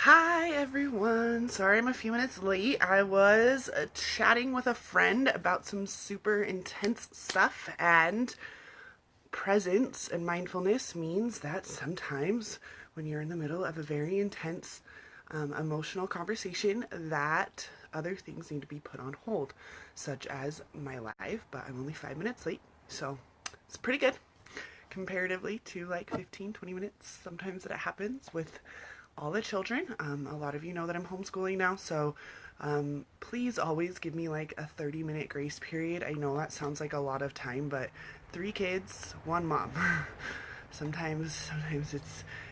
Hi everyone. Sorry I'm a few minutes late. I was chatting with a friend about some super intense stuff, and presence and mindfulness means that sometimes when you're in the middle of a very intense emotional conversation, that other things need to be put on hold, such as my live, but I'm only 5 minutes late, so it's pretty good comparatively to like 15, 20 minutes sometimes that it happens with all the children. A lot of you know that I'm homeschooling now, so please always give me like a 30-minute grace period. I know that sounds like a lot of time, but 3 kids, one mom. Sometimes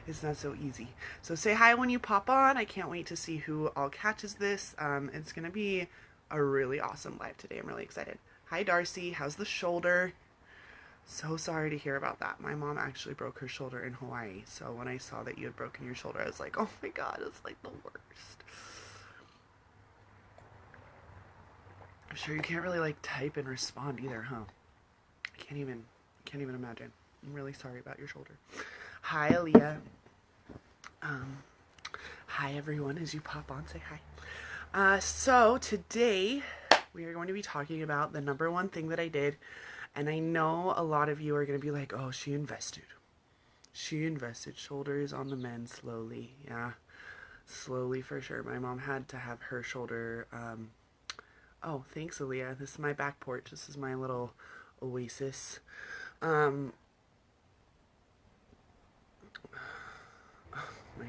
it's not so easy. So say hi when you pop on. I can't wait to see who all catches this. It's gonna be a really awesome live today. I'm really excited. Hi Darcy, how's the shoulder? So sorry to hear about that. My mom actually broke her shoulder in Hawaii. So when I saw that you had broken your shoulder, I was like, oh my god, it's like the worst. I'm sure you can't really like type and respond either, huh? I can't even imagine. I'm really sorry about your shoulder. Hi, Aaliyah. Um, Hi everyone. As you pop on, say hi. So today we are going to be talking about the number one thing that I did, and I know a lot of you are going to be like, oh, she invested. She invested shoulders on the men slowly. Yeah, slowly for sure. My mom had to have her shoulder. Oh, thanks, Aaliyah. This is my back porch. This is my little oasis. Um, my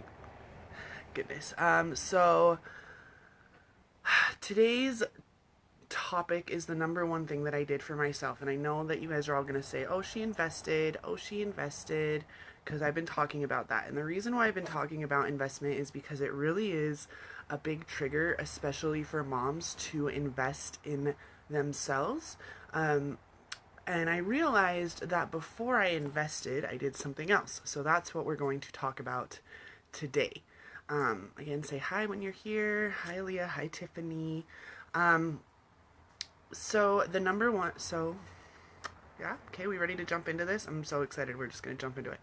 goodness. So today's topic is the number one thing that I did for myself. And I know that you guys are all going to say, oh, she invested. Oh, she invested. Because I've been talking about that. And the reason why I've been talking about investment is because it really is a big trigger, especially for moms to invest in themselves. And I realized that before I invested, I did something else. So that's what we're going to talk about today. Again, say hi when you're here. Hi, Leah. Hi, Tiffany. Um, so the number one, so yeah, okay, we ready to jump into this? I'm so excited. We're just going to jump into it.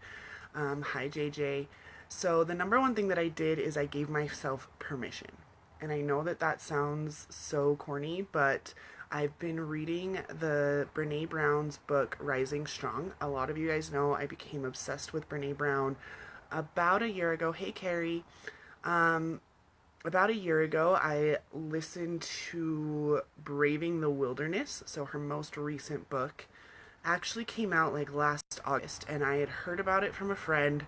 Hi, JJ. So the number one thing that I did is I gave myself permission. And I know that that sounds so corny, but I've been reading the Brene Brown's book, Rising Strong. A lot of you guys know I became obsessed with Brene Brown about a year ago. Hey, Carrie. Um, about a year ago, I listened to Braving the Wilderness, so her most recent book actually came out like last August, and I had heard about it from a friend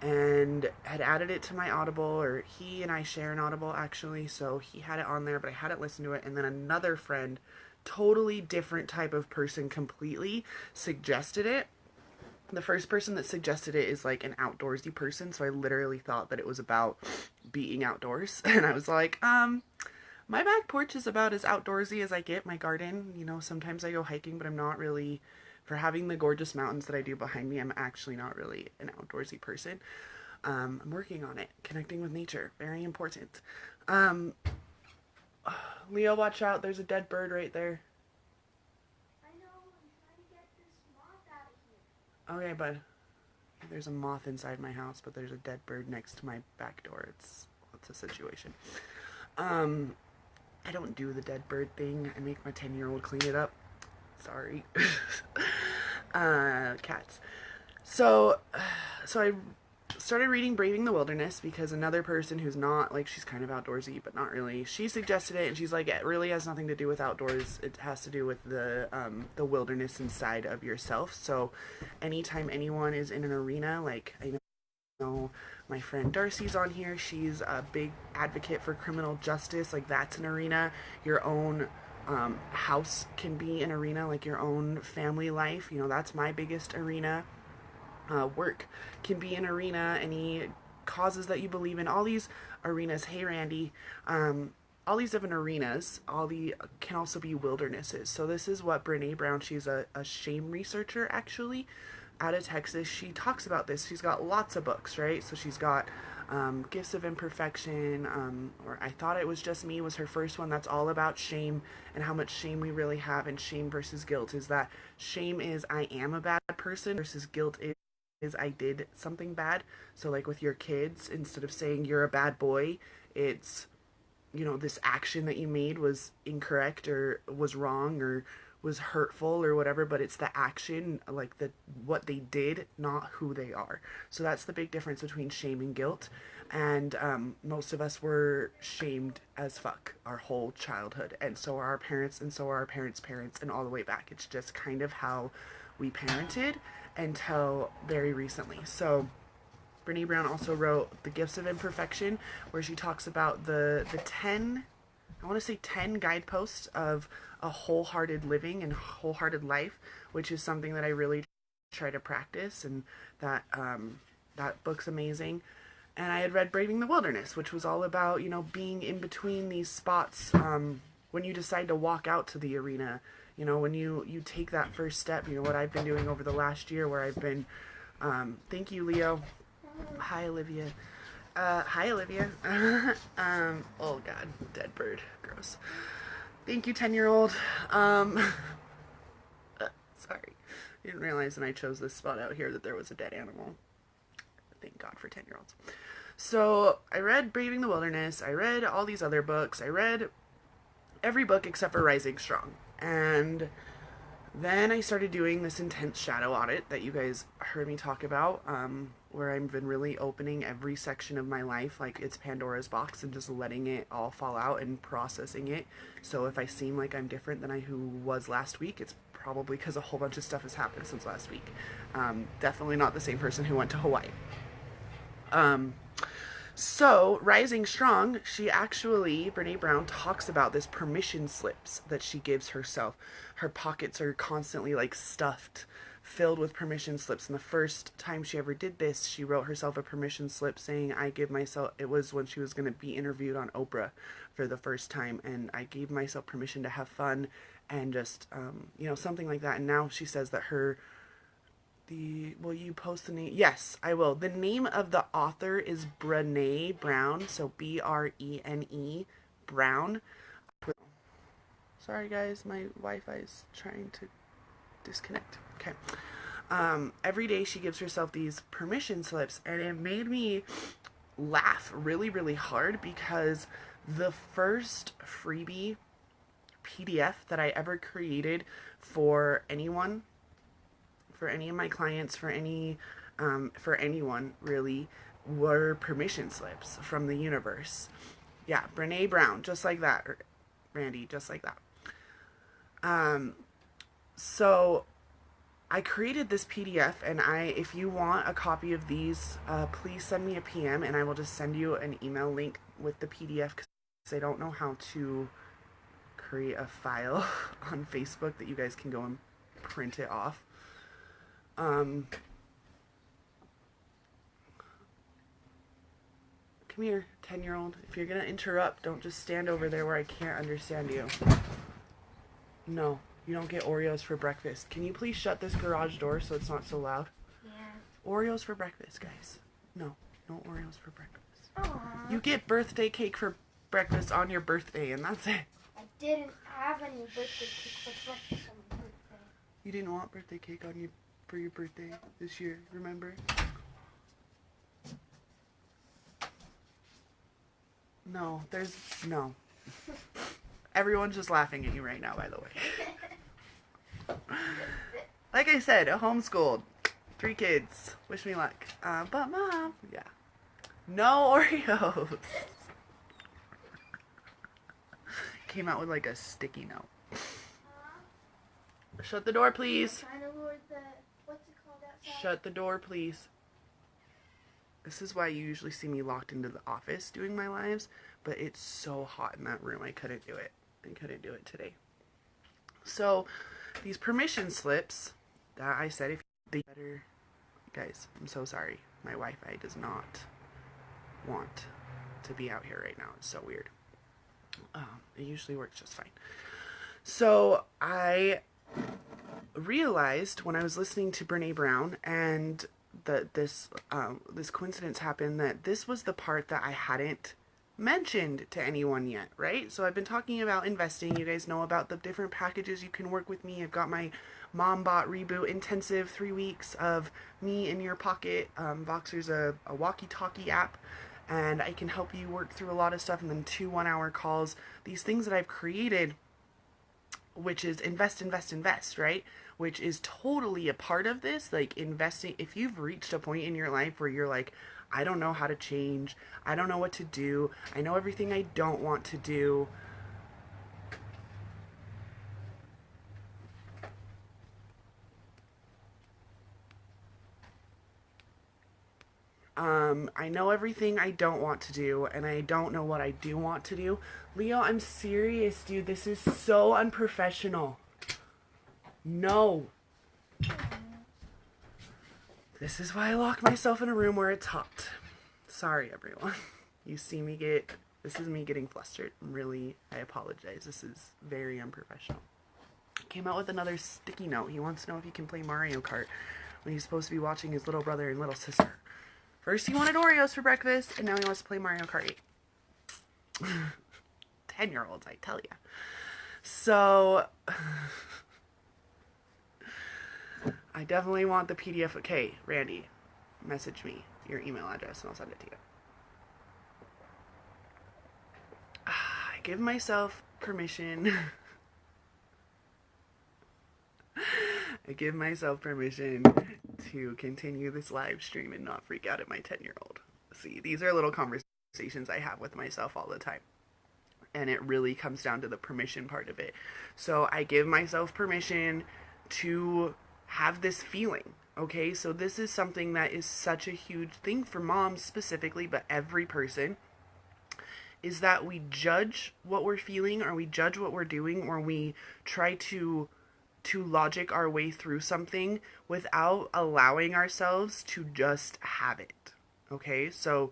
and had added it to my Audible, or he and I share an Audible actually, so he had it on there, but I hadn't listened to it. And then another friend, totally different type of person completely, suggested it. The first person that suggested it is like an outdoorsy person, so I literally thought that it was about being outdoors. And I was like, my back porch is about as outdoorsy as I get. My garden, sometimes I go hiking, but I'm not really, for having the gorgeous mountains that I do behind me, I'm actually not really an outdoorsy person. I'm working on it. Connecting with nature, very important. Um, Leo, watch out. There's a dead bird right there. I know, I'm trying to get this moth out of here. Okay, bud. There's a moth inside my house, but there's a dead bird next to my back door. It's a situation. Um, I don't do the dead bird thing. I make my 10-year-old clean it up. Sorry. Cats. So, so I started reading Braving the Wilderness because another person who's not, like, she's kind of outdoorsy, but not really, she suggested it, and she's like, it really has nothing to do with outdoors. It has to do with the wilderness inside of yourself. So anytime anyone is in an arena, like, I know my friend Darcy's on here, she's a big advocate for criminal justice. Like, that's an arena. Your own house can be an arena, like your own family life. That's my biggest arena. Work can be an arena. Any causes that you believe in, all these arenas. Hey, Randy. All these different arenas, all the can also be wildernesses. So this is what Brene Brown, she's a shame researcher actually out of Texas. She talks about this. She's got lots of books, right? So she's got Gifts of Imperfection, or I Thought It Was Just Me was her first one. That's all about shame and how much shame we really have. And shame versus guilt is that shame is I am a bad person versus guilt is I did something bad. So like with your kids, instead of saying you're a bad boy, it's, you know, this action that you made was incorrect or was wrong or was hurtful or whatever, but it's the action, like the what they did, not who they are. So that's the big difference between shame and guilt. And most of us were shamed as fuck our whole childhood, and so are our parents, and so are our parents' parents, and all the way back. It's just kind of how we parented until very recently. So Brene Brown also wrote The Gifts of Imperfection, where she talks about the 10, I want to say 10 guideposts of a wholehearted living and wholehearted life, which is something that I really try to practice, and that book's amazing. And I had read Braving the Wilderness, which was all about, you know, being in between these spots when you decide to walk out to the arena. You know, when you take that first step, you know, what I've been doing over the last year, where I've been, thank you, Leo. Hi, Olivia. Hi, Olivia. Oh, God. Dead bird. Gross. Thank you, 10-year-old. Sorry. I didn't realize when I chose this spot out here that there was a dead animal. Thank God for 10-year-olds. So I read Braving the Wilderness. I read all these other books. I read every book except for Rising Strong. And then I started doing this intense shadow audit that you guys heard me talk about, where I've been really opening every section of my life like it's Pandora's box and just letting it all fall out and processing it. So if I seem like I'm different than I who was last week, it's probably because a whole bunch of stuff has happened since last week. Definitely not the same person who went to Hawaii. So, Rising Strong, she actually, Brene Brown, talks about this permission slips that she gives herself. Her pockets are constantly like stuffed, filled with permission slips. And the first time she ever did this, she wrote herself a permission slip saying, I give myself, it was when she was going to be interviewed on Oprah for the first time. And I gave myself permission to have fun and just, you know, something like that. And now she says that will you post the name? Yes, I will. The name of the author is Brene Brown, so Brene Brown. Sorry guys, my Wi-Fi is trying to disconnect. Okay. Every day she gives herself these permission slips, and it made me laugh really, really hard because the first freebie PDF that I ever created for anyone, for any of my clients, for anyone really, were permission slips from the universe. Yeah, Brene Brown, just like that. Or Randy, just like that. So I created this PDF, and if you want a copy of these, please send me a PM, and I will just send you an email link with the PDF, because I don't know how to create a file on Facebook that you guys can go and print it off. Come here, 10-year-old. If you're gonna interrupt, don't just stand over there where I can't understand you. No, you don't get Oreos for breakfast. Can you please shut this garage door so it's not so loud? Yeah. Oreos for breakfast, guys. No Oreos for breakfast. Aww. You get birthday cake for breakfast on your birthday, and that's it. I didn't have any birthday cake for breakfast on my birthday. You didn't want birthday cake on you for your birthday this year, remember? No. Everyone's just laughing at you right now, by the way. Like I said, homeschooled. 3 kids. Wish me luck. But Mom, yeah. No Oreos. Came out with like a sticky note. Shut the door, please. What's it called outside? Shut the door, please. This is why you usually see me locked into the office doing my lives, but it's so hot in that room, I couldn't do it. I couldn't do it today. So, these permission slips that I said, if they better, guys, I'm so sorry. My Wi-Fi does not want to be out here right now. It's so weird. It usually works just fine. So, I realized when I was listening to Brene Brown, and this coincidence happened, that this was the part that I hadn't mentioned to anyone yet, right? So I've been talking about investing. You guys know about the different packages you can work with me. I've got my Mom Bot Reboot Intensive 3 weeks of me in your pocket. Voxer's a walkie-talkie app, and I can help you work through a lot of stuff, and then 2 1-hour calls. These things that I've created, which is invest, right? Which is totally a part of this. Like investing, if you've reached a point in your life where you're like, I don't know how to change, I don't know what to do, I know everything I don't want to do. I know everything I don't want to do, and I don't know what I do want to do. Leo, I'm serious, dude. This is so unprofessional. No. This is why I lock myself in a room where it's hot. Sorry, everyone. You see me get... This is me getting flustered. Really, I apologize. This is very unprofessional. Came out with another sticky note. He wants to know if he can play Mario Kart when he's supposed to be watching his little brother and little sister. First he wanted Oreos for breakfast, and now he wants to play Mario Kart 8. 10-year-olds, I tell ya. So... I definitely want the PDF. Okay, Randy, message me your email address and I'll send it to you. I give myself permission. I give myself permission to continue this live stream and not freak out at my 10-year-old. See, these are little conversations I have with myself all the time. And it really comes down to the permission part of it. So I give myself permission to have this feeling, okay? So this is something that is such a huge thing for moms specifically, but every person, is that we judge what we're feeling, or we judge what we're doing, or we try to logic our way through something without allowing ourselves to just have it, okay? So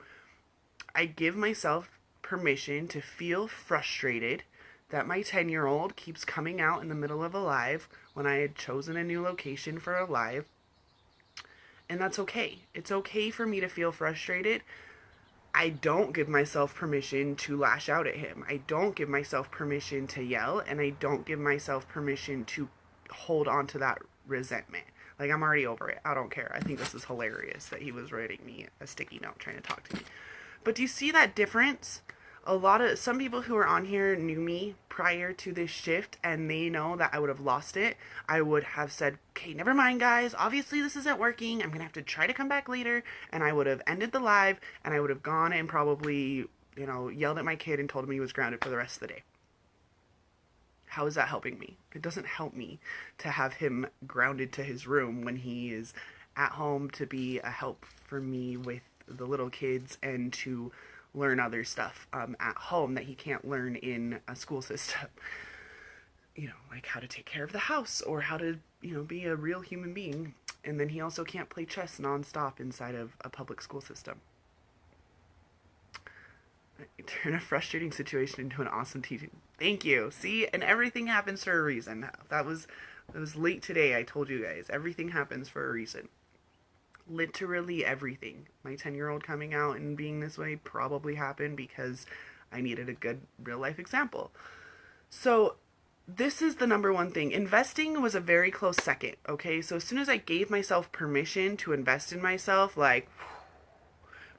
I give myself permission to feel frustrated that my 10-year-old keeps coming out in the middle of a live when I had chosen a new location for a live. And that's okay. It's okay for me to feel frustrated. I don't give myself permission to lash out at him. I don't give myself permission to yell, and I don't give myself permission to hold on to that resentment. Like, I'm already over it. I don't care. I think this is hilarious that he was writing me a sticky note trying to talk to me. But do you see that difference? Some people who are on here knew me prior to this shift, and they know that I would have lost it. I would have said, okay, never mind, guys. Obviously, this isn't working. I'm going to have to try to come back later. And I would have ended the live, and I would have gone and probably, yelled at my kid and told him he was grounded for the rest of the day. How is that helping me? It doesn't help me to have him grounded to his room when he is at home to be a help for me with the little kids and to learn other stuff at home that he can't learn in a school system. Like how to take care of the house or how to, be a real human being. And then he also can't play chess nonstop inside of a public school system. Turn a frustrating situation into an awesome teaching. Thank you. See, and everything happens for a reason. That was late today. I told you guys, everything happens for a reason. Literally everything. My 10-year-old coming out and being this way probably happened because I needed a good real life example. So this is the number one thing. Investing was a very close second, okay? So as soon as I gave myself permission to invest in myself, but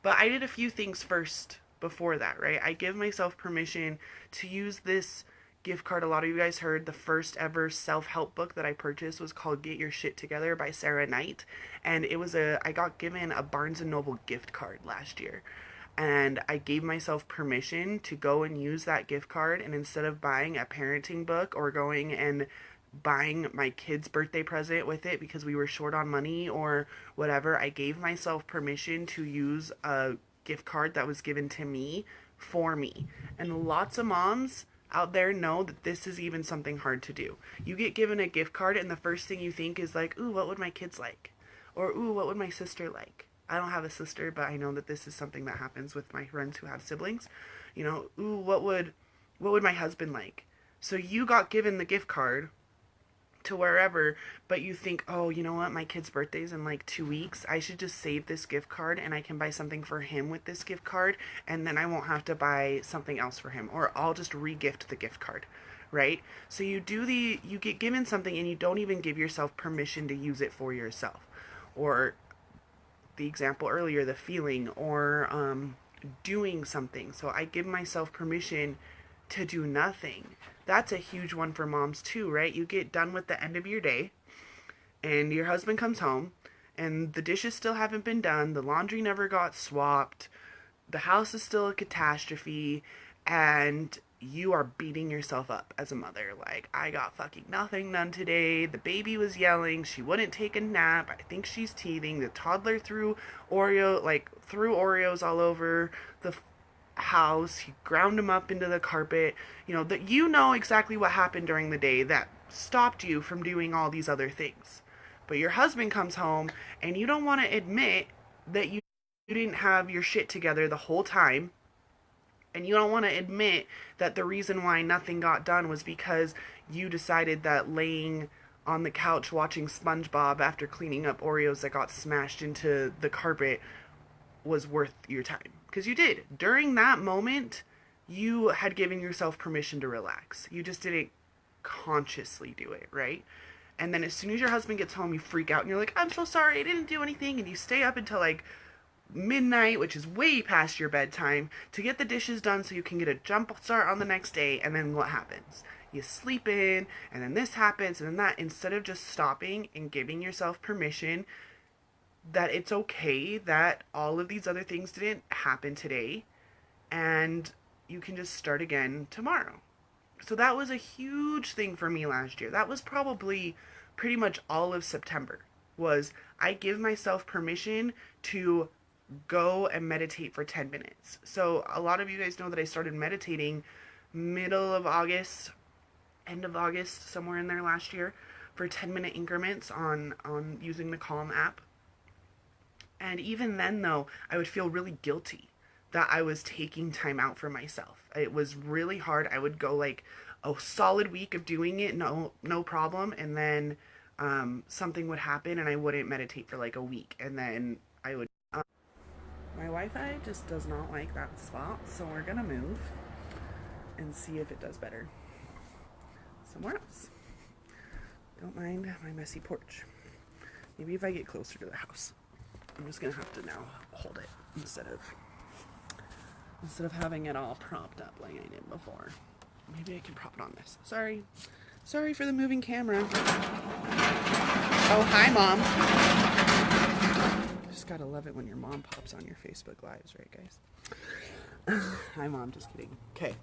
I did a few things first before that, right? I give myself permission to use this gift card. A lot of you guys heard the first ever self-help book that I purchased was called Get Your Shit Together by Sarah Knight. And I got given a Barnes & Noble gift card last year. And I gave myself permission to go and use that gift card. And instead of buying a parenting book or going and buying my kid's birthday present with it because we were short on money or whatever, I gave myself permission to use a gift card that was given to me for me. And lots of moms out there know that this is even something hard to do. You get given a gift card and the first thing you think is like, ooh, what would my kids like? Or, ooh, what would my sister like? I don't have a sister, but I know that this is something that happens with my friends who have siblings. Ooh, what would my husband like? So you got given the gift card to wherever, but you think, oh, you know what, my kid's birthday's in like 2 weeks. I should just save this gift card and I can buy something for him with this gift card, and then I won't have to buy something else for him, or I'll just re-gift the gift card, right? So you get given something and you don't even give yourself permission to use it for yourself. Or the example earlier, the feeling, or doing something. So I give myself permission to do nothing. That's a huge one for moms too, right? You get done with the end of your day and your husband comes home and the dishes still haven't been done, the laundry never got swapped, the house is still a catastrophe, and you are beating yourself up as a mother. Like, I got fucking nothing done today. The baby was yelling. She wouldn't take a nap. I think she's teething. The toddler threw Oreos all over the house. He ground them up into the carpet. That you know exactly what happened during the day that stopped you from doing all these other things. But your husband comes home and you don't want to admit that you didn't have your shit together the whole time. And you don't want to admit that the reason why nothing got done was because you decided that laying on the couch watching SpongeBob after cleaning up Oreos that got smashed into the carpet was worth your time. Because you did. During that moment, you had given yourself permission to relax. You just didn't consciously do it, right? And then as soon as your husband gets home, you freak out and you're like, I'm so sorry, I didn't do anything. And you stay up until like midnight, which is way past your bedtime, to get the dishes done so you can get a jump start on the next day. And then what happens? You sleep in, and then this happens, and then that. Instead of just stopping and giving yourself permission that it's okay that all of these other things didn't happen today, and you can just start again tomorrow. So that was a huge thing for me last year. That was probably pretty much all of September. Was I give myself permission to go and meditate for 10 minutes. So a lot of you guys know that I started meditating middle of August, end of August, somewhere in there last year, for 10-minute increments on using the Calm app. And even then, though, I would feel really guilty that I was taking time out for myself. It was really hard. I would go like a solid week of doing it, no problem, and then something would happen and I wouldn't meditate for like a week, and then I would my Wi-Fi just does not like that spot, so we're gonna move and see if it does better somewhere else. Don't mind my messy porch. Maybe if I get closer to the house. I'm just gonna have to now hold it instead of having it all propped up like I did before. Maybe I can prop it on this. Sorry for the moving camera. Oh, hi, Mom. Just gotta love it when your mom pops on your Facebook Lives, right, guys? Hi, Mom. Just kidding. Okay.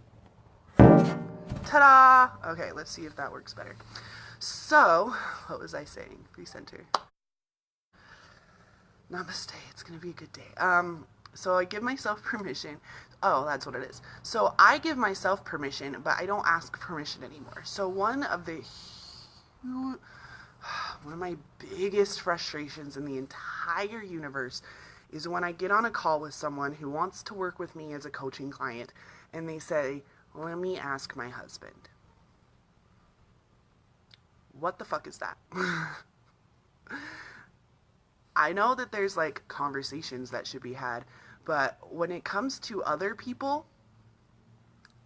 Ta-da! Okay, let's see if that works better. So, what was I saying? Recenter. Namaste. It's gonna be a good day. So I give myself permission. Oh, that's what it is. So I give myself permission, but I don't ask permission anymore. So one of my biggest frustrations in the entire universe is when I get on a call with someone who wants to work with me as a coaching client and they say, let me ask my husband. What the fuck is that? I know that there's like conversations that should be had, but when it comes to other people,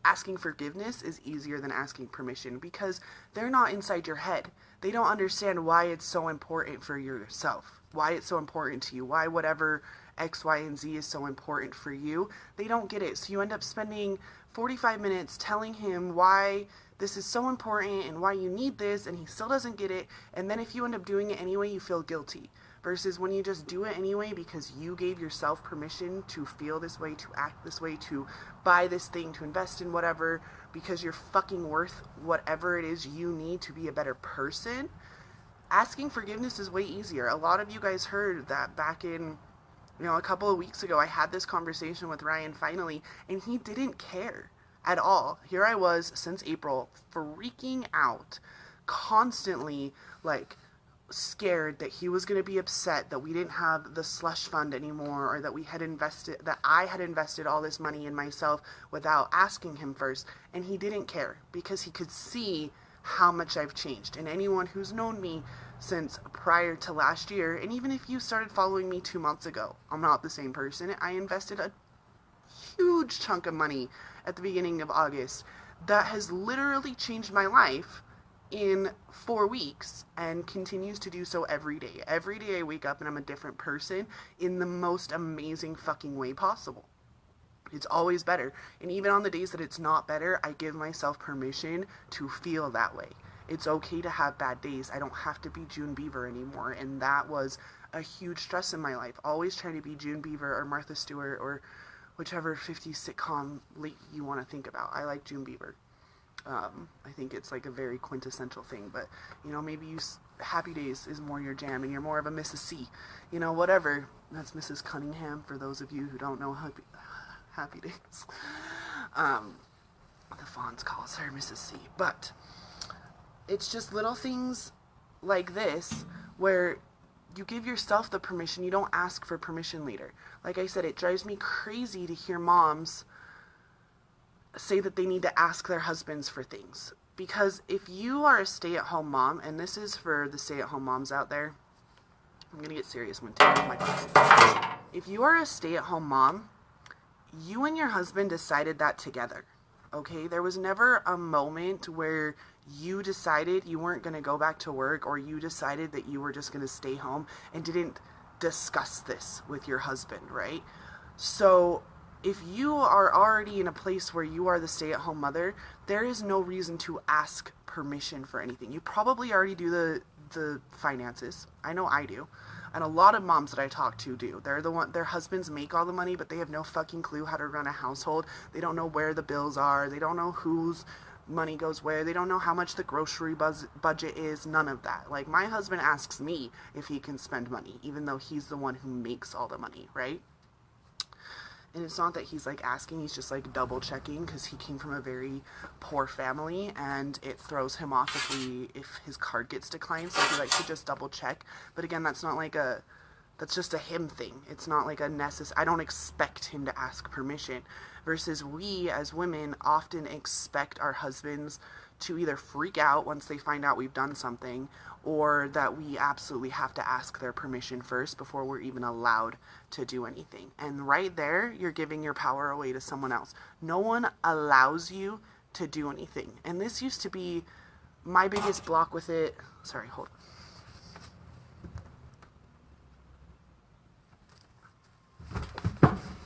asking forgiveness is easier than asking permission because they're not inside your head. They don't understand why it's so important for yourself, why it's so important to you, why whatever X, Y, and Z is so important for you. They don't get it. So you end up spending 45 minutes telling him why this is so important and why you need this, and he still doesn't get it. And then if you end up doing it anyway, you feel guilty. Versus when you just do it anyway because you gave yourself permission to feel this way, to act this way, to buy this thing, to invest in whatever, because you're fucking worth whatever it is you need to be a better person. Asking forgiveness is way easier. A lot of you guys heard that back in, a couple of weeks ago, I had this conversation with Ryan finally, and he didn't care at all. Here I was since April, freaking out, constantly, like, scared that he was going to be upset that we didn't have the slush fund anymore, or that I had invested all this money in myself without asking him first. And he didn't care because he could see how much I've changed. And anyone who's known me since prior to last year, and even if you started following me 2 months ago, I'm not the same person. I invested a huge chunk of money at the beginning of August that has literally changed my life in 4 weeks and continues to do so every day. Every day I wake up and I'm a different person in the most amazing fucking way possible. It's always better. And even on the days that it's not better, I give myself permission to feel that way. It's okay to have bad days. I don't have to be June Beaver anymore. And that was a huge stress in my life. Always trying to be June Beaver or Martha Stewart or whichever 50s sitcom late you want to think about. I like June Beaver. I think it's like a very quintessential thing, but maybe Happy Days is more your jam and you're more of a Mrs. C, whatever. That's Mrs. Cunningham for those of you who don't know Happy Days. The Fonz calls her Mrs. C, but it's just little things like this where you give yourself the permission. You don't ask for permission later. Like I said, it drives me crazy to hear moms say that they need to ask their husbands for things. Because if you are a stay-at-home mom, and this is for the stay-at-home moms out there, I'm going to get serious when taking my glasses. If you are a stay-at-home mom, you and your husband decided that together. Okay? There was never a moment where you decided you weren't going to go back to work, or you decided that you were just going to stay home and didn't discuss this with your husband, right? So if you are already in a place where you are the stay-at-home mother, there is no reason to ask permission for anything. You probably already do the finances. I know I do. And a lot of moms that I talk to do. Their husbands make all the money, but they have no fucking clue how to run a household. They don't know where the bills are. They don't know whose money goes where. They don't know how much the grocery budget is. None of that. Like, my husband asks me if he can spend money, even though he's the one who makes all the money, right? And it's not that he's like asking, he's just like double checking, because he came from a very poor family and it throws him off if his card gets declined. So he likes to just double check. But again, that's just a him thing. It's not like I don't expect him to ask permission. Versus we as women often expect our husbands to either freak out once they find out we've done something, or that we absolutely have to ask their permission first before we're even allowed to do anything. And right there, you're giving your power away to someone else. No one allows you to do anything. And this used to be my biggest block with it. Sorry, hold on.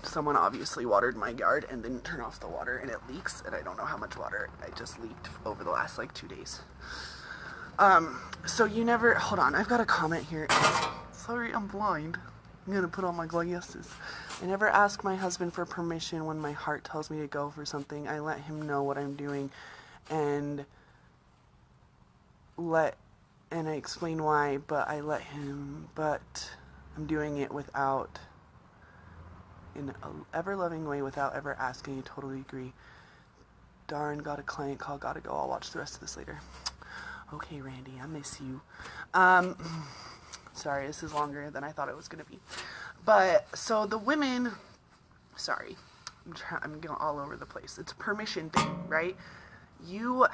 Someone obviously watered my yard and didn't turn off the water, and it leaks, and I don't know how much water I just leaked over the last 2 days. So you never, hold on, I've got a comment here. Sorry, I'm blind. I'm gonna put on my glasses. I never ask my husband for permission when my heart tells me to go for something. I let him know what I'm doing, and I explain why, but I'm doing it without, in an ever-loving way, without ever asking. I totally agree. Darn, got a client call, gotta go. I'll watch the rest of this later. Okay, Randy, I miss you. Sorry, this is longer than I thought it was gonna be. But, so the women, sorry, I'm going all over the place. It's a permission thing, right? Your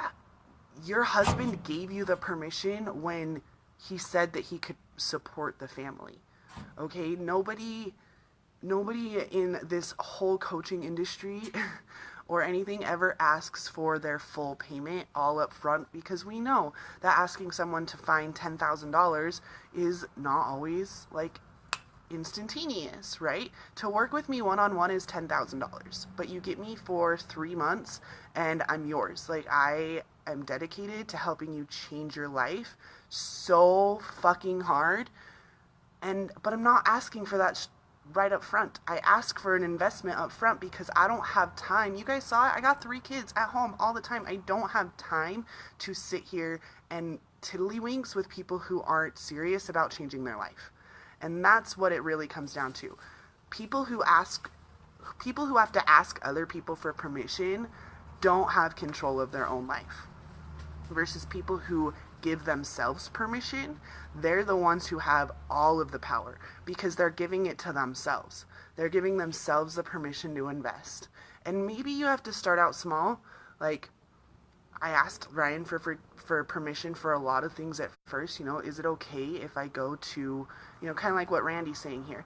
husband gave you the permission when he said that he could support the family. Okay? Nobody in this whole coaching industry or anything ever asks for their full payment all up front, because we know that asking someone to find $10,000 is not always like instantaneous, right? To work with me one-on-one is $10,000, but you get me for 3 months and I'm yours. Like, I am dedicated to helping you change your life so fucking hard, but I'm not asking for that right up front. I ask for an investment up front because I don't have time. You guys saw it. I got 3 kids at home all the time. I don't have time to sit here and tiddlywinks with people who aren't serious about changing their life. And that's what it really comes down to. People who have to ask other people for permission don't have control of their own life. Versus people who give themselves permission, they're the ones who have all of the power, because they're giving it to themselves. They're giving themselves the permission to invest. And maybe you have to start out small. Like, I asked Ryan for permission for a lot of things at first. You know, is it okay if I go to, kind of like what Randy's saying here.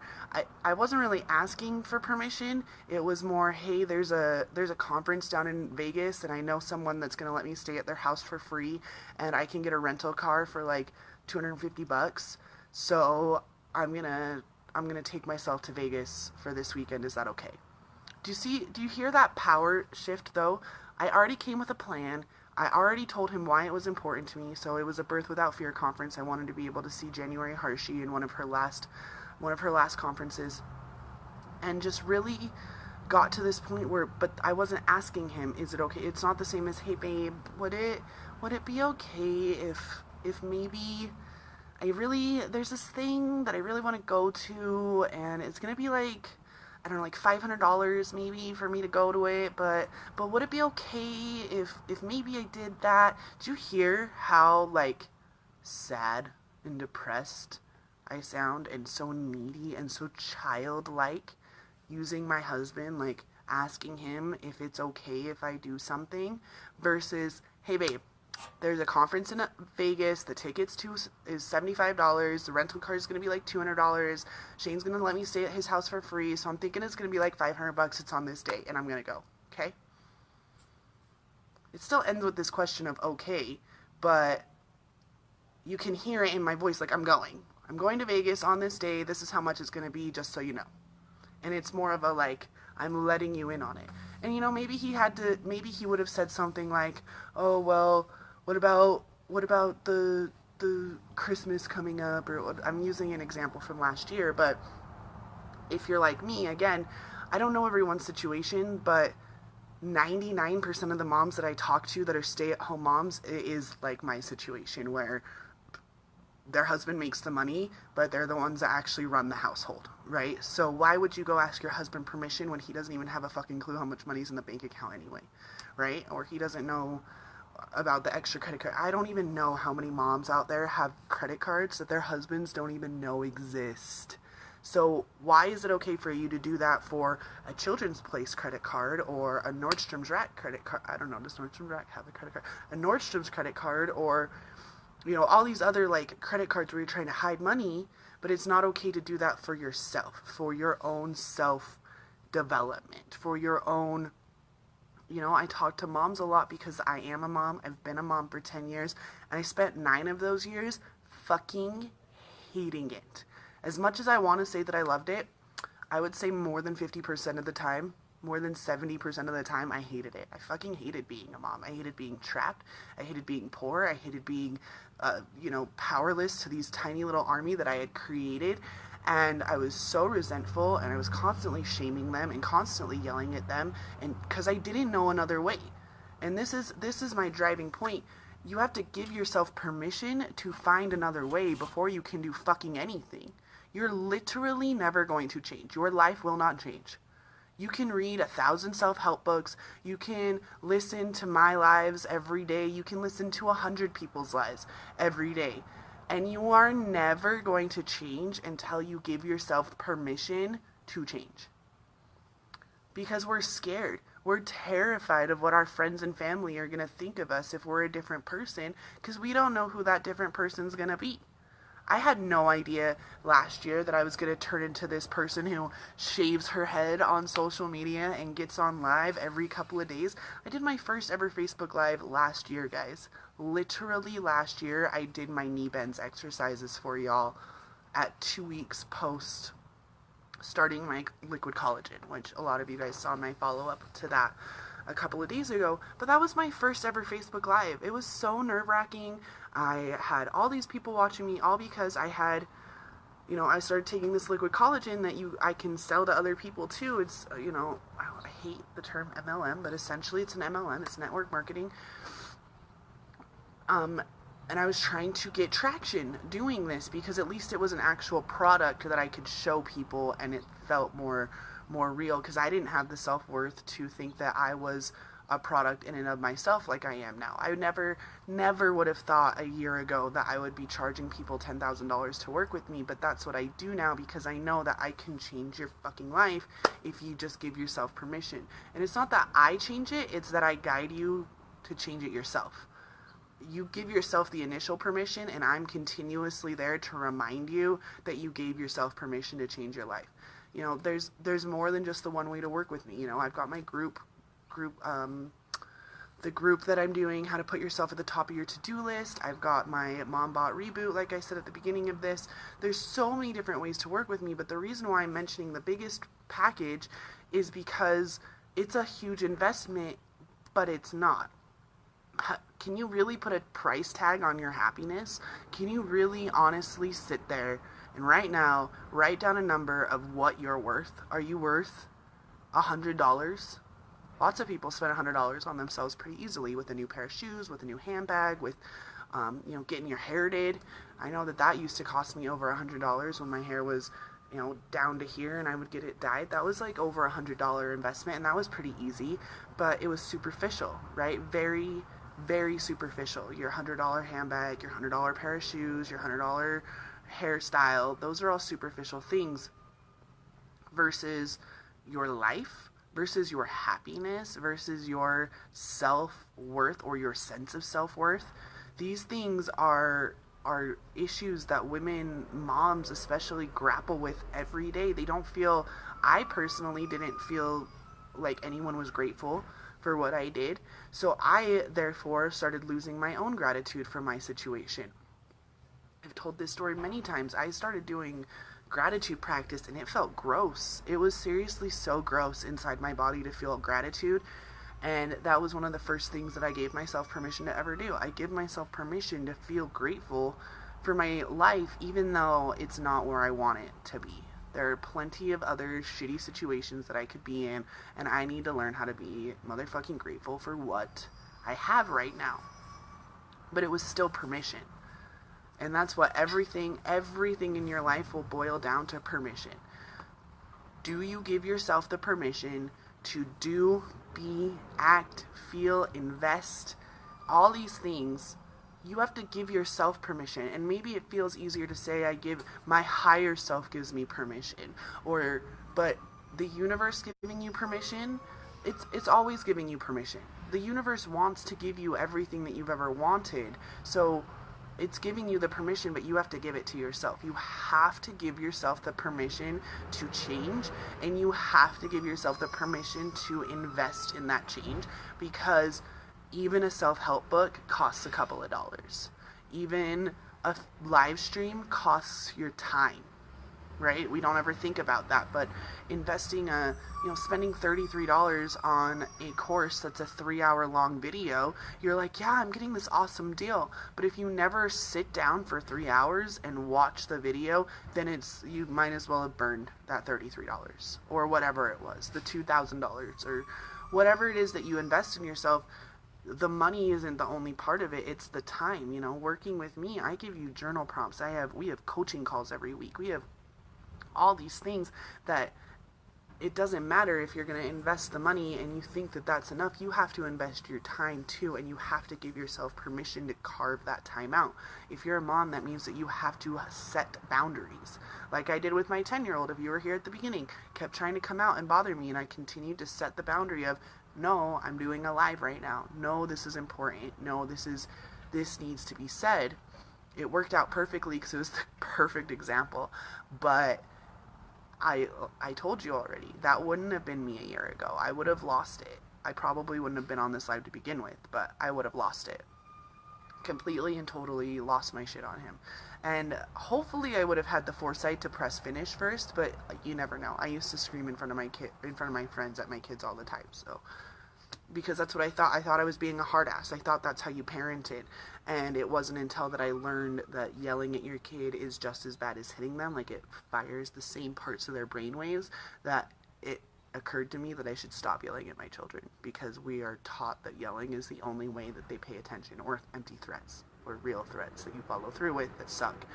I wasn't really asking for permission. It was more, hey, there's a conference down in Vegas, and I know someone that's gonna let me stay at their house for free, and I can get a rental car for like $250. So I'm gonna take myself to Vegas for this weekend. Is that okay? Do you hear that power shift though? I already came with a plan. I already told him why it was important to me. So it was a Birth Without Fear conference. I wanted to be able to see January Harshi in one of her last conferences, and just really got to this point where, but I wasn't asking him, is it okay? It's not the same as, hey babe, would it be okay if maybe there's this thing that I really want to go to, and it's gonna be like, I don't know, like $500 maybe for me to go to it, but would it be okay if maybe I did that? Do you hear how like sad and depressed I sound, and so needy and so childlike, using my husband, like asking him if it's okay if I do something, versus, hey babe, there's a conference in Vegas. The tickets to is $75. The rental car is gonna be like $200. Shane's gonna let me stay at his house for free, so I'm thinking it's gonna be like $500. It's on this day, and I'm gonna go. Okay. It still ends with this question of okay, but you can hear it in my voice, like I'm going. I'm going to Vegas on this day. This is how much it's gonna be, just so you know. And it's more of a like, I'm letting you in on it. And maybe he would have said something like, oh well, what about the Christmas coming up, or I'm using an example from last year. But if you're like me, again, I don't know everyone's situation, but 99% of the moms that I talk to that are stay-at-home moms, it is like my situation, where their husband makes the money, but they're the ones that actually run the household, right? So why would you go ask your husband permission when he doesn't even have a fucking clue how much money's in the bank account anyway, right? Or he doesn't know about the extra credit card. I don't even know how many moms out there have credit cards that their husbands don't even know exist. So why is it okay for you to do that for a Children's Place credit card, or a Nordstrom's Rack credit card? I don't know, does Nordstrom's Rack have a credit card? A Nordstrom's credit card, or all these other like credit cards where you're trying to hide money, but it's not okay to do that for yourself, for your own self development, for your own, I talk to moms a lot because I am a mom. I've been a mom for 10 years, and I spent 9 of those years fucking hating it. As much as I want to say that I loved it, I would say more than 50% of the time, more than 70% of the time, I hated it. I fucking hated being a mom. I hated being trapped. I hated being poor. I hated being, powerless to these tiny little army that I had created. And I was so resentful, and I was constantly shaming them and constantly yelling at them, and because I didn't know another way. And this is my driving point. You have to give yourself permission to find another way before you can do fucking anything. You're literally never going to change. Your life will not change. You can read 1,000 self-help books. You can listen to my lives every day. You can listen to 100 people's lives every day. And you are never going to change until you give yourself permission to change. Because we're scared. We're terrified of what our friends and family are going to think of us if we're a different person, because we don't know who that different person's going to be. I had no idea last year that I was going to turn into this person who shaves her head on social media and gets on live every couple of days. I did my first ever Facebook Live last year, guys. Literally last year, I did my knee bends exercises for y'all at 2 weeks post starting my liquid collagen, which a lot of you guys saw my follow-up to that a couple of days ago. But that was my first ever Facebook Live. It was so nerve-wracking. I had all these people watching me, all because I had, I started taking this liquid collagen that I can sell to other people too. It's, I hate the term MLM, but essentially it's an MLM. It's network marketing. And I was trying to get traction doing this, because at least it was an actual product that I could show people, and it felt more real, because I didn't have the self-worth to think that I was a product in and of myself like I am now. I never would have thought a year ago that I would be charging people $10,000 to work with me, but that's what I do now, because I know that I can change your fucking life if you just give yourself permission. And it's not that I change it, it's that I guide you to change it yourself. You give yourself the initial permission, and I'm continuously there to remind you that you gave yourself permission to change your life. You know, there's more than just the one way to work with me. You know, I've got my the group that I'm doing, how to put yourself at the top of your to-do list. I've got my Mom Bot Reboot, like I said at the beginning of this. There's so many different ways to work with me, but the reason why I'm mentioning the biggest package is because it's a huge investment, but it's not. Can you really put a price tag on your happiness? Can you really honestly sit there and right now write down a number of what you're worth? Are you worth $100? Lots of people spend $100 on themselves pretty easily with a new pair of shoes, with a new handbag, with getting your hair did. I know that used to cost me over $100 when my hair was down to here and I would get it dyed. That was like over $100 investment, and that was pretty easy, but it was superficial, right? Very, very superficial. Your $100 handbag, your $100 pair of shoes, your $100 hairstyle, those are all superficial things versus your life, versus your happiness, versus your self-worth or your sense of self-worth. These things are issues that women, moms especially, grapple with every day. I personally didn't feel like anyone was grateful for what I did. So I therefore started losing my own gratitude for my situation. I've told this story many times. I started doing gratitude practice and it felt gross. It was seriously so gross inside my body to feel gratitude. And that was one of the first things that I gave myself permission to ever do. I give myself permission to feel grateful for my life, even though it's not where I want it to be. There are plenty of other shitty situations that I could be in, and I need to learn how to be motherfucking grateful for what I have right now. But it was still permission. And that's what everything in your life will boil down to: permission. Do you give yourself the permission to do, be, act, feel, invest, all these things? You have to give yourself permission. And maybe it feels easier to say, my higher self gives me permission. But the universe giving you permission, it's always giving you permission. The universe wants to give you everything that you've ever wanted. So it's giving you the permission, but you have to give it to yourself. You have to give yourself the permission to change, and you have to give yourself the permission to invest in that change, because even a self-help book costs a couple of dollars. Even a live stream costs your time, right? We don't ever think about that, but investing spending $33 on a course that's a 3-hour long video, you're like, yeah, I'm getting this awesome deal. But if you never sit down for 3 hours and watch the video, then you might as well have burned that $33 or whatever it was, the $2,000 or whatever it is that you invest in yourself. The money isn't the only part of it, it's the time. Working with me, I give you journal prompts. We have coaching calls every week. We have all these things that it doesn't matter if you're going to invest the money and you think that that's enough. You have to invest your time too, and you have to give yourself permission to carve that time out. If you're a mom, that means that you have to set boundaries. Like I did with my 10-year-old, if you were here at the beginning, kept trying to come out and bother me, and I continued to set the boundary of, no, I'm doing a live right now. No, this is important. No, this needs to be said. It worked out perfectly because it was the perfect example, but I told you already, that wouldn't have been me a year ago. I would have lost it. I probably wouldn't have been on this live to begin with, but I would have lost it. Completely and totally lost my shit on him. And hopefully I would have had the foresight to press finish first, but you never know. I used to scream in front of my friends at my kids all the time, so because that's what I thought. I thought I was being a hard ass. I thought that's how you parented. And it wasn't until that I learned that yelling at your kid is just as bad as hitting them, like it fires the same parts of their brainwaves, that it occurred to me that I should stop yelling at my children, because we are taught that yelling is the only way that they pay attention, or empty threats, or real threats that you follow through with that suck,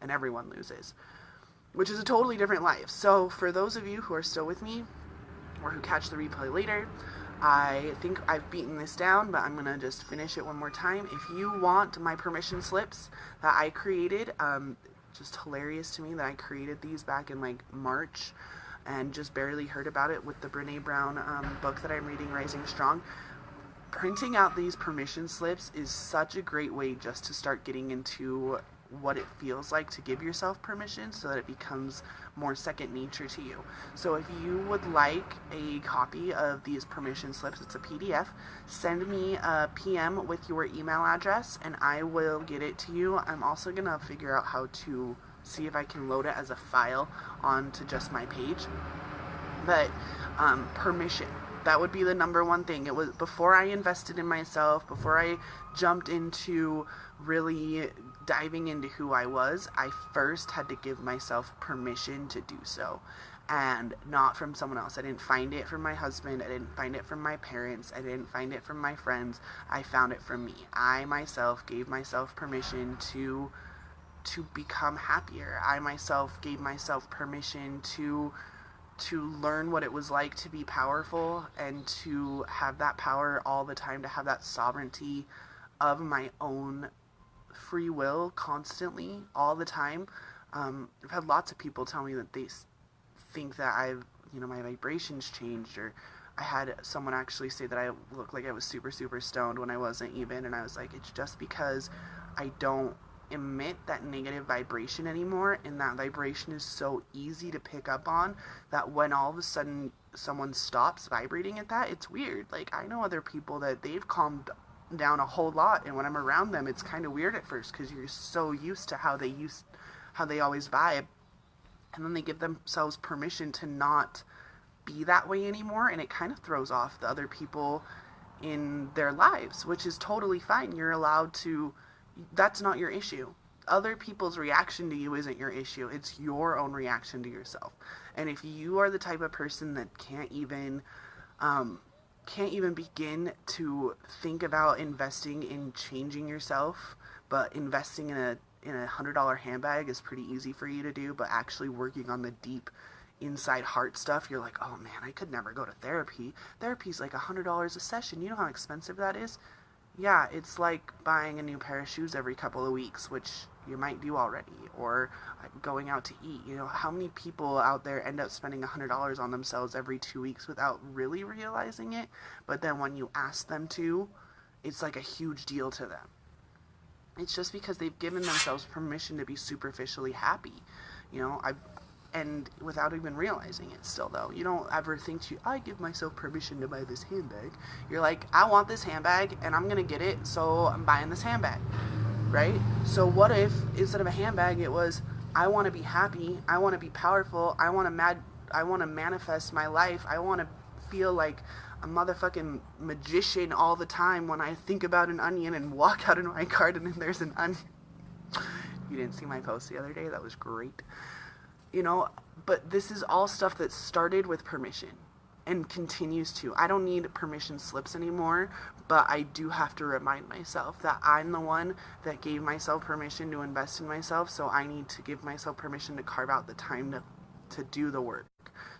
and everyone loses, which is a totally different life. So for those of you who are still with me, or who catch the replay later, I think I've beaten this down, but I'm going to just finish it one more time. If you want my permission slips that I created, just hilarious to me that I created these back in like March and just barely heard about it with the Brene Brown book that I'm reading, Rising Strong. printing out these permission slips is such a great way just to start getting into what it feels like to give yourself permission so that it becomes more second nature to you. So if you would like a copy of these permission slips, it's a PDF, send me a PM with your email address and I will get it to you. I'm also going to figure out how to see if I can load it as a file onto just my page. But permission, that would be the number one thing. It was before I invested in myself, before I jumped into really diving into who I was, I first had to give myself permission to do so, and not from someone else. I didn't find it from my husband, I didn't find it from my parents, I didn't find it from my friends, I found it from me. I myself gave myself permission to become happier. I myself gave myself permission to learn what it was like to be powerful and to have that power all the time, to have that sovereignty of my own free will constantly, all the time. I've had lots of people tell me that they think that my vibrations changed, or I had someone actually say that I looked like I was super, super stoned when I wasn't even, and I was like, it's just because I don't emit that negative vibration anymore, and that vibration is so easy to pick up on that when all of a sudden someone stops vibrating at that, it's weird. Like, I know other people that they've calmed down a whole lot, and when I'm around them it's kind of weird at first because you're so used to how they always vibe, and then they give themselves permission to not be that way anymore, and it kind of throws off the other people in their lives, which is totally fine. You're allowed to. That's not your issue. Other people's reaction to you isn't your issue. It's your own reaction to yourself. And if you are the type of person that can't even begin to think about investing in changing yourself, but investing in a $100 handbag is pretty easy for you to do, but actually working on the deep inside heart stuff, you're like, oh man, I could never go to therapy. Therapy's like $100 a session. You know how expensive that is? Yeah, it's like buying a new pair of shoes every couple of weeks, which you might do already, or going out to eat. You know, how many people out there end up spending $100 on themselves every 2 weeks without really realizing it? But then when you ask them to, it's like a huge deal to them. It's just because they've given themselves permission to be superficially happy. You know, and without even realizing it still, though. You don't ever think I give myself permission to buy this handbag. You're like, I want this handbag and I'm gonna get it, so I'm buying this handbag, right? So what if instead of a handbag it was, I want to be happy, I want to be powerful, I want to manifest my life, I want to feel like a motherfucking magician all the time when I think about an onion and walk out in my garden and there's an onion. You didn't see my post the other day? That was great. You know, but this is all stuff that started with permission and continues to. I don't need permission slips anymore, but I do have to remind myself that I'm the one that gave myself permission to invest in myself, so I need to give myself permission to carve out the time to do the work,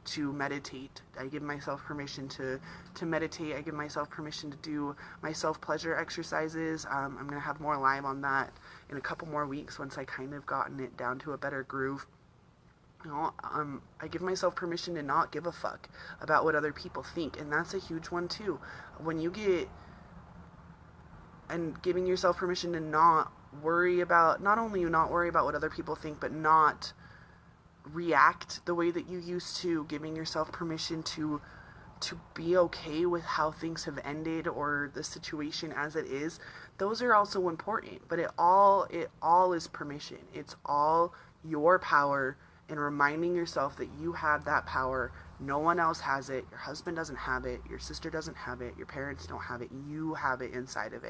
to meditate. I give myself permission to meditate. I give myself permission to do my self-pleasure exercises. I'm going to have more live on that in a couple more weeks once I kind of gotten it down to a better groove. You know, I give myself permission to not give a fuck about what other people think, and that's a huge one too. When you get, and giving yourself permission to not worry about, not only not worry about what other people think, but not react the way that you used to, giving yourself permission to be okay with how things have ended or the situation as it is. Those are also important, but it all is permission. It's all your power, and reminding yourself that you have that power. No one else has it. Your husband doesn't have it. Your sister doesn't have it. Your parents don't have it. You have it inside of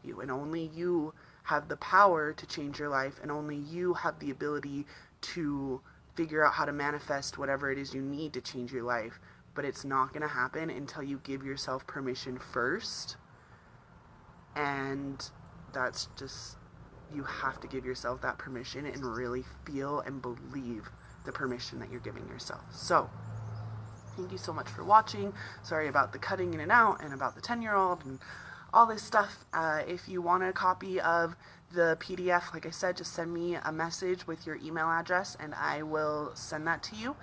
you. And only you have the power to change your life, and only you have the ability to figure out how to manifest whatever it is you need to change your life. But it's not going to happen until you give yourself permission first. And that's just, you have to give yourself that permission and really feel and believe the permission that you're giving yourself. So, thank you so much for watching. Sorry about the cutting in and out and about the 10-year-old and all this stuff. If you want a copy of the PDF, like I said, just send me a message with your email address and I will send that to you.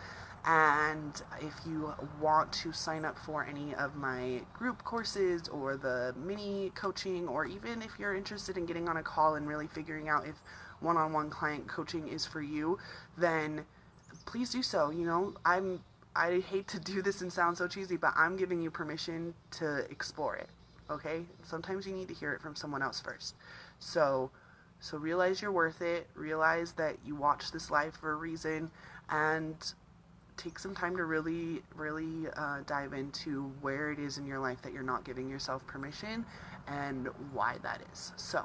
And if you want to sign up for any of my group courses or the mini coaching, or even if you're interested in getting on a call and really figuring out if one-on-one client coaching is for you, then please do so. You know, I hate to do this and sound so cheesy, but I'm giving you permission to explore it. Okay? Sometimes you need to hear it from someone else first. So realize you're worth it. Realize that you watch this live for a reason, and take some time to really, really dive into where it is in your life that you're not giving yourself permission and why that is. So,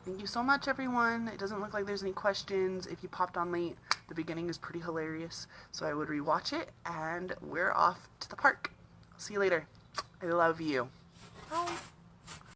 thank you so much, everyone. It doesn't look like there's any questions. If you popped on late, the beginning is pretty hilarious, so I would rewatch it, and we're off to the park. See you later. I love you. Bye.